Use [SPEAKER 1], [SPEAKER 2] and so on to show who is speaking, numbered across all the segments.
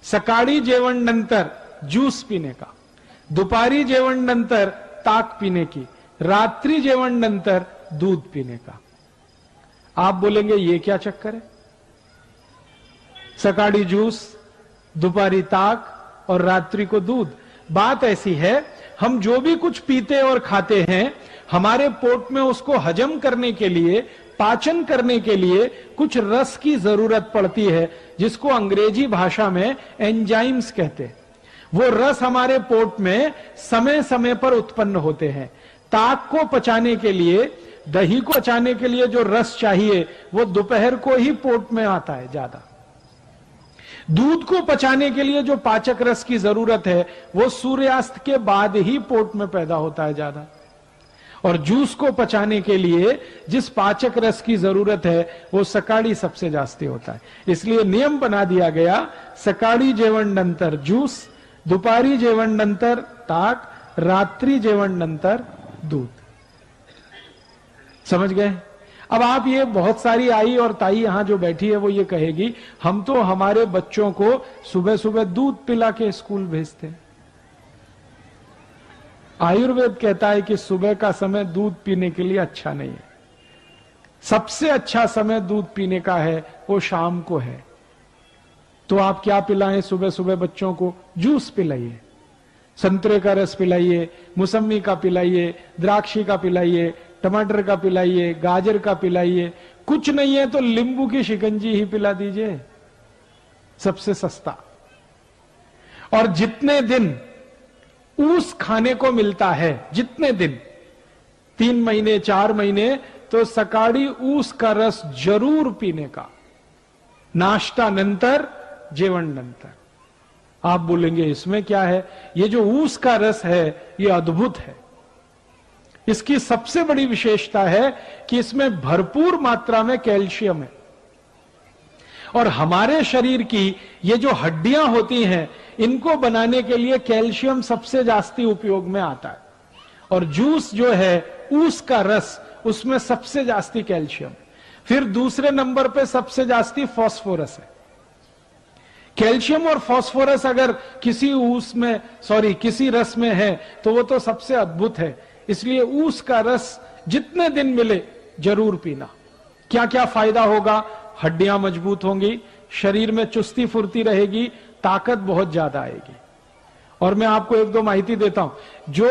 [SPEAKER 1] सकाळी जेवण नंतर ज्यूस पीने का, दुपारी जेवण नंतर ताक पीने की, रात्रि जेवण नंतर दूध पीने का। आप बोलेंगे ये क्या चक्कर है? सकाळी जूस, दोपहरी ताक और रात्रि को दूध। बात ऐसी है, हम जो भी कुछ पीते और खाते हैं, हमारे पोट में उसको हजम करने के लिए, पाचन करने के लिए कुछ रस की जरूरत पड़ती है, जिसको अंग्रेजी भाषा में एंजाइम्स कहते हैं। वो रस हमारे पोट में समय समय पर उत्पन्न होते हैं। ताक को पचाने के लिए, दही को पचाने के लिए जो रस चाहिए वो दोपहर को ही पोट में आता है ज्यादा। दूध को पचाने के लिए जो पाचक रस की जरूरत है वो सूर्यास्त के बाद ही पोट में पैदा होता है ज्यादा। और जूस को पचाने के लिए जिस पाचक रस की जरूरत है वो सकाळी सबसे जास्ती होता है। इसलिए नियम बना दिया गया, सकाळी जेवण नंतर जूस, दुपारी जेवण नंतर ताक, रात्रि जेवण नंतर दूध। समझ गए? अब आप ये, बहुत सारी आई और ताई यहां जो बैठी है वो ये कहेगी, हम तो हमारे बच्चों को सुबह सुबह दूध पिला के स्कूल भेजते हैं। आयुर्वेद कहता है कि सुबह का समय दूध पीने के लिए अच्छा नहीं है। सबसे अच्छा समय दूध पीने का है वो शाम को है। तो आप क्या पिलाएं सुबह सुबह बच्चों को? जूस पिलाइए, संतरे का रस पिलाइए, मौसमी का पिलाइए, द्राक्षी का पिलाइए, टमाटर का पिलाइए, गाजर का पिलाइए। कुछ नहीं है तो नींबू की शिकंजी ही पिला दीजिए, सबसे सस्ता। और जितने दिन ऊस खाने को मिलता है, जितने दिन, 3 महीने 4 महीने, तो सकाळी ऊस का रस जरूर पीने का, नाश्ता नंतर, जेवण नंतर। आप बोलेंगे इसमें क्या है? ये जो ऊस का रस है ये अद्भुत है। इसकी सबसे बड़ी विशेषता है कि इसमें भरपूर मात्रा में कैल्शियम है। और हमारे शरीर की ये जो हड्डियां होती हैं, इनको बनाने के लिए कैल्शियम सबसे जास्ती उपयोग में आता है। और जूस जो है, ऊस का रस, उसमें सबसे जास्ती कैल्शियम। फिर दूसरे नंबर पे सबसे जास्ती फास्फोरस है। कैल्शियम और फास्फोरस अगर किसी किसी रस में है तो वो तो सबसे अद्भुत है। इसलिए ऊस का रस जितने दिन मिले जरूर पीना। क्या क्या फायदा होगा? हड्डियां मजबूत होंगी, शरीर में चुस्ती फुर्ती रहेगी, ताकत बहुत ज्यादा आएगी। और मैं आपको 1-2 माहिती देता हूं। जो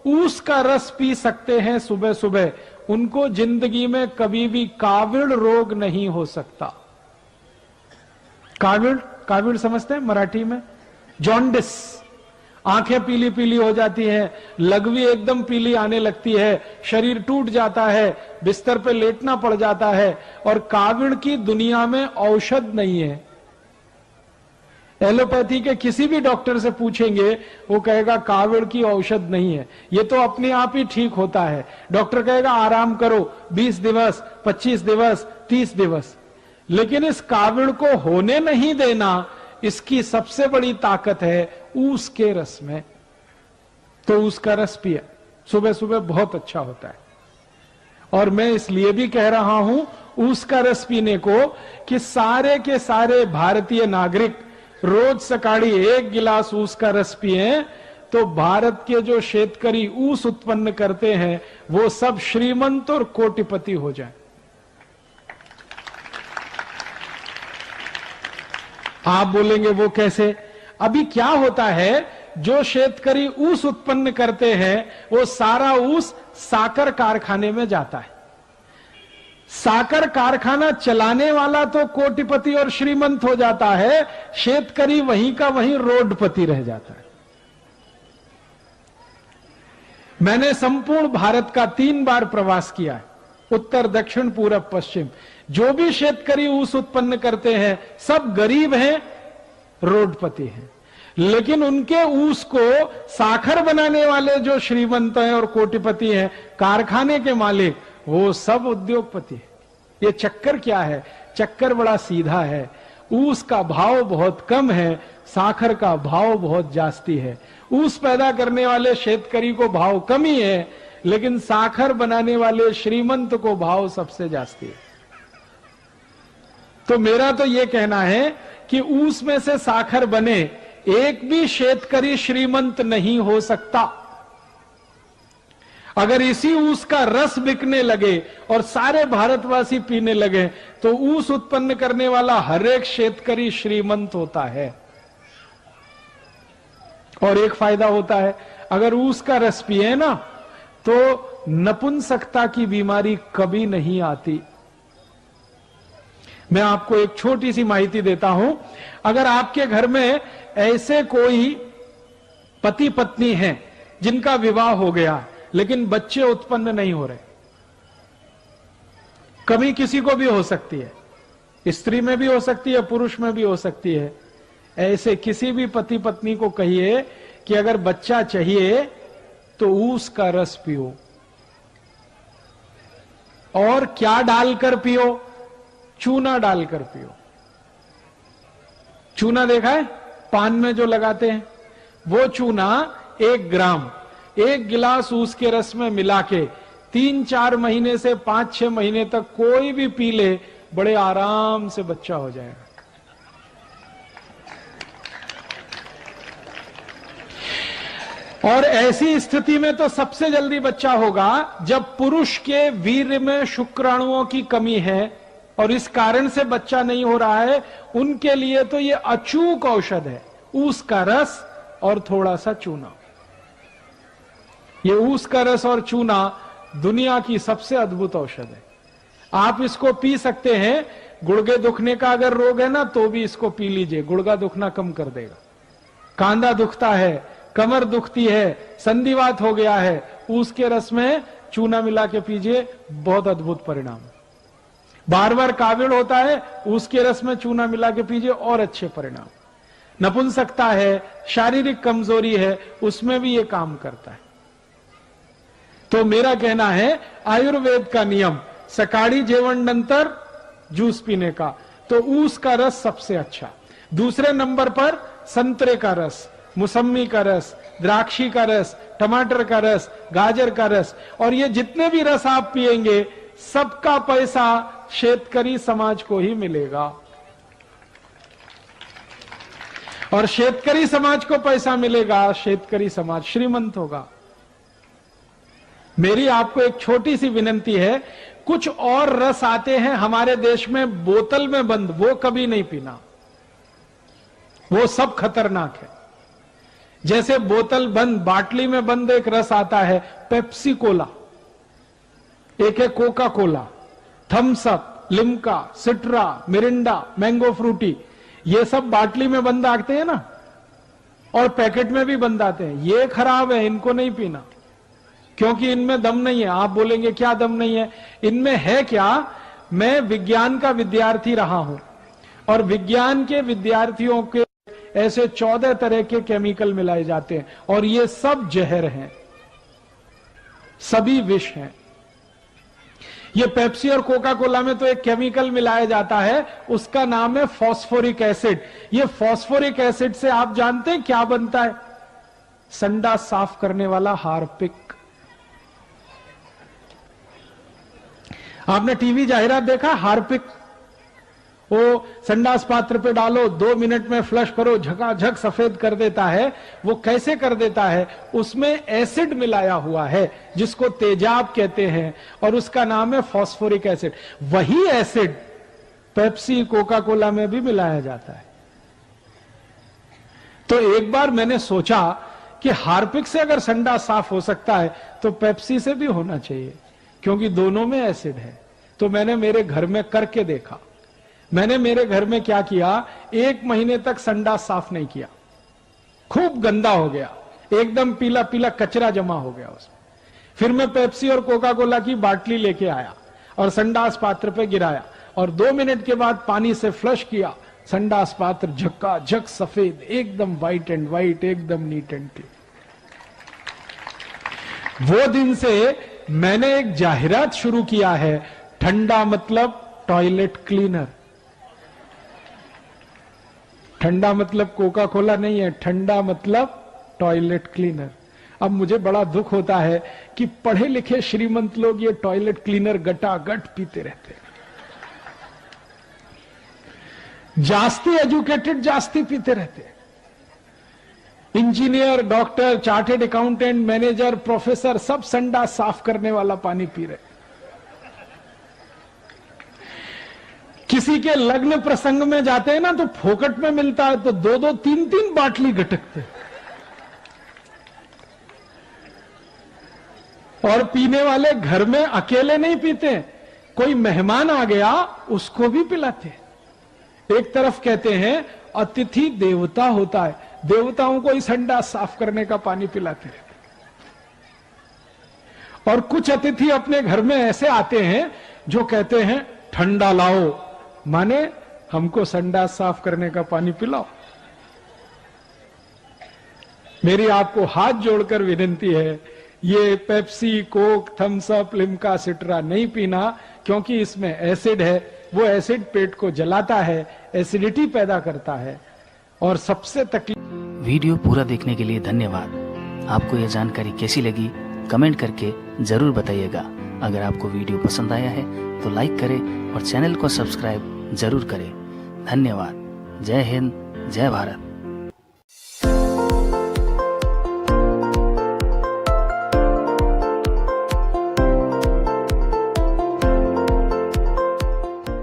[SPEAKER 1] ऊस का रस पी सकते हैं सुबह सुबह, उनको जिंदगी में कभी भी काविड़ रोग नहीं हो सकता। काविड़ समझते हैं मराठी में? जॉन्डिस, आंखें पीली पीली हो जाती हैं, लघवी एकदम पीली आने लगती है, शरीर टूट जाता है, बिस्तर पे लेटना पड़ जाता है। और काविड़ की दुनिया में औषध नहीं है। एलोपैथी के किसी भी डॉक्टर से पूछेंगे, वो कहेगा काविड़ की औषध नहीं है, ये तो अपने आप ही ठीक होता है। डॉक्टर कहेगा आराम करो 20 दिवस, 25 दिवस, 30 दिवस। लेकिन इस काविड़ को होने नहीं देना, इसकी सबसे बड़ी ताकत है ऊस के रस में। तो ऊस का रस पिया सुबह सुबह, बहुत अच्छा होता है। और मैं इसलिए भी कह रहा हूं ऊस का रस पीने को कि सारे के सारे भारतीय नागरिक रोज सकाळी 1 गिलास ऊस का रस पिए, तो भारत के जो शेतकरी ऊस उत्पन्न करते हैं वो सब श्रीमंत और कोटिपति हो जाए। आप बोलेंगे वो कैसे? अभी क्या होता है, जो शेतकरी ऊस उत्पन्न करते हैं वो सारा ऊस साकर कारखाने में जाता है। साकर कारखाना चलाने वाला तो कोटिपति और श्रीमंत हो जाता है, शेतकरी वहीं का वहीं रोडपति रह जाता है। मैंने संपूर्ण भारत का 3 बार प्रवास किया है, उत्तर, दक्षिण, पूरब, पश्चिम। जो भी शेतकरी ऊस उत्पन्न करते हैं सब गरीब हैं, रोडपति हैं। लेकिन उनके ऊस को साखर बनाने वाले जो श्रीमंत हैं और कोटिपति हैं, कारखाने के मालिक, वो सब उद्योगपति हैं। ये चक्कर क्या है? चक्कर बड़ा सीधा है। ऊस का भाव बहुत कम है, साखर का भाव बहुत जास्ती है। ऊस पैदा करने वाले शेतकरी को भाव कम ही है, लेकिन साखर बनाने वाले श्रीमंत को भाव सबसे जास्ती है। तो मेरा तो ये कहना है कि ऊस में से साखर बने, एक भी शेतकरी श्रीमंत नहीं हो सकता। अगर इसी ऊस का रस बिकने लगे और सारे भारतवासी पीने लगे तो ऊस उत्पन्न करने वाला हर एक शेतकरी श्रीमंत होता है। और एक फायदा होता है, अगर ऊस का रस पिए ना तो नपुंसकता की बीमारी कभी नहीं आती। मैं आपको एक छोटी सी माहिती देता हूं, अगर आपके घर में ऐसे कोई पति पत्नी हैं जिनका विवाह हो गया लेकिन बच्चे उत्पन्न नहीं हो रहे, कभी किसी को भी हो सकती है, स्त्री में भी हो सकती है, पुरुष में भी हो सकती है, ऐसे किसी भी पति पत्नी को कहिए कि अगर बच्चा चाहिए तो ऊस का रस पियो। और क्या डालकर पियो? चूना डालकर पियो। चूना देखा है पान में जो लगाते हैं, वो चूना 1 ग्राम 1 गिलास ऊस के रस में मिला के 3-4 महीने से 5-6 महीने तक कोई भी पी ले, बड़े आराम से बच्चा हो जाएगा। और ऐसी स्थिति में तो सबसे जल्दी बच्चा होगा जब पुरुष के वीर्य में शुक्राणुओं की कमी है और इस कारण से बच्चा नहीं हो रहा है, उनके लिए तो ये अचूक औषध है, ऊस का रस और थोड़ा सा चूना। ये ऊस का रस और चूना दुनिया की सबसे अद्भुत औषध है। आप इसको पी सकते हैं, गुर्गे दुखने का अगर रोग है ना तो भी इसको पी लीजिए, गुर्गा दुखना कम कर देगा। कांधा दुखता है, कमर दुखती है, संधिवात हो गया है, ऊस के रस में चूना मिला के पीजिए, बहुत अद्भुत परिणाम। बार बार काविड़ होता है, ऊस के रस में चूना मिला के पीजिए, और अच्छे परिणाम। नपुंसकता है, शारीरिक कमजोरी है, उसमें भी ये काम करता है। तो मेरा कहना है आयुर्वेद का नियम, सकाळी जेवण नंतर जूस पीने का, तो ऊस का रस सबसे अच्छा। दूसरे नंबर पर संतरे का रस, मौसमी का रस, द्राक्षी का रस, टमाटर का रस, गाजर का रस, और ये जितने भी रस आप पिएंगे सबका पैसा शेतकरी समाज को ही मिलेगा। और शेतकरी समाज को पैसा मिलेगा, शेतकरी समाज श्रीमंत होगा। मेरी आपको एक छोटी सी विनंती है, कुछ और रस आते हैं हमारे देश में बोतल में बंद, वो कभी नहीं पीना, वो सब खतरनाक है। जैसे बोतल बंद, बाटली में बंद एक रस आता है, पेप्सी कोला, एक है Coca Cola, Thums Up, Limca, Citra, Mirinda, mango Frooti, ये सब बाटली में बंद आते हैं ना, और पैकेट में भी बंद आते हैं। ये खराब है, इनको नहीं पीना, क्योंकि इनमें दम नहीं है। आप बोलेंगे क्या दम नहीं है? इनमें है क्या? मैं विज्ञान का विद्यार्थी रहा हूं, और विज्ञान के विद्यार्थियों के ऐसे 14 तरह के केमिकल मिलाए जाते हैं, और ये सब जहर हैं, सभी विष हैं। ये पेप्सी और कोका कोला में तो एक केमिकल मिलाया जाता है, उसका नाम है फॉस्फोरिक एसिड। ये फॉस्फोरिक एसिड से आप जानते हैं क्या बनता है? संडास साफ करने वाला हार्पिक। आपने टीवी जाहिरात देखा? हार्पिक, वो संडास पात्र पे डालो, 2 मिनट में फ्लश करो, झकाझक सफेद कर देता है। वो कैसे कर देता है? उसमें एसिड मिलाया हुआ है जिसको तेजाब कहते हैं, और उसका नाम है फॉस्फोरिक एसिड। वही एसिड पेप्सी कोका कोला में भी मिलाया जाता है। तो एक बार मैंने सोचा कि हार्पिक से अगर संडास साफ हो सकता है तो पेप्सी से भी होना चाहिए, क्योंकि दोनों में एसिड है। तो मैंने मेरे घर में करके देखा। मैंने मेरे घर में क्या किया, 1 महीने तक संडास साफ नहीं किया, खूब गंदा हो गया, एकदम पीला पीला कचरा जमा हो गया उसमें। फिर मैं पेप्सी और कोका कोला की बाटली लेके आया और संडास पात्र पे गिराया, और 2 मिनट के बाद पानी से फ्लश किया। संडास पात्र झक्काझक सफेद, एकदम व्हाइट एंड व्हाइट, एकदम नीट एंड क्लीन। वो दिन से मैंने एक जाहिरात शुरू किया है, ठंडा मतलब टॉयलेट क्लीनर। ठंडा मतलब कोका कोला नहीं है, ठंडा मतलब टॉयलेट क्लीनर। अब मुझे बड़ा दुख होता है कि पढ़े लिखे श्रीमंत लोग ये टॉयलेट क्लीनर गटागट पीते रहते हैं। जास्ती एजुकेटेड जास्ती पीते रहते हैं। Engineer, doctor, chartered accountant, manager, professor सब संडा साफ करने वाला पानी पी रहे। किसी के लग्न प्रसंग में जाते हैं ना तो फोकट में मिलता है तो 2-2, 3-3 बाटली गटकते। और पीने वाले घर में अकेले नहीं पीते, कोई मेहमान आ गया उसको भी पिलाते। एक तरफ कहते हैं अतिथि देवता होता है, देवताओं को इस हंडा साफ करने का पानी पिलाते रहते। और कुछ अतिथि अपने घर में ऐसे आते हैं जो कहते हैं ठंडा लाओ, माने हमको संडा साफ करने का पानी पिलाओ। मेरी आपको हाथ जोड़कर विनती है, ये Pepsi, Coke, Thums Up, Limca, Citra नहीं पीना, क्योंकि इसमें एसिड है। वो एसिड पेट को जलाता है, एसिडिटी पैदा करता है और सबसे तकलीफ।
[SPEAKER 2] वीडियो पूरा देखने के लिए धन्यवाद। आपको यह जानकारी कैसी लगी कमेंट करके जरूर बताइएगा। अगर आपको वीडियो पसंद आया है तो लाइक करें और चैनल को सब्सक्राइब जरूर करें। धन्यवाद। जय हिंद, जय भारत।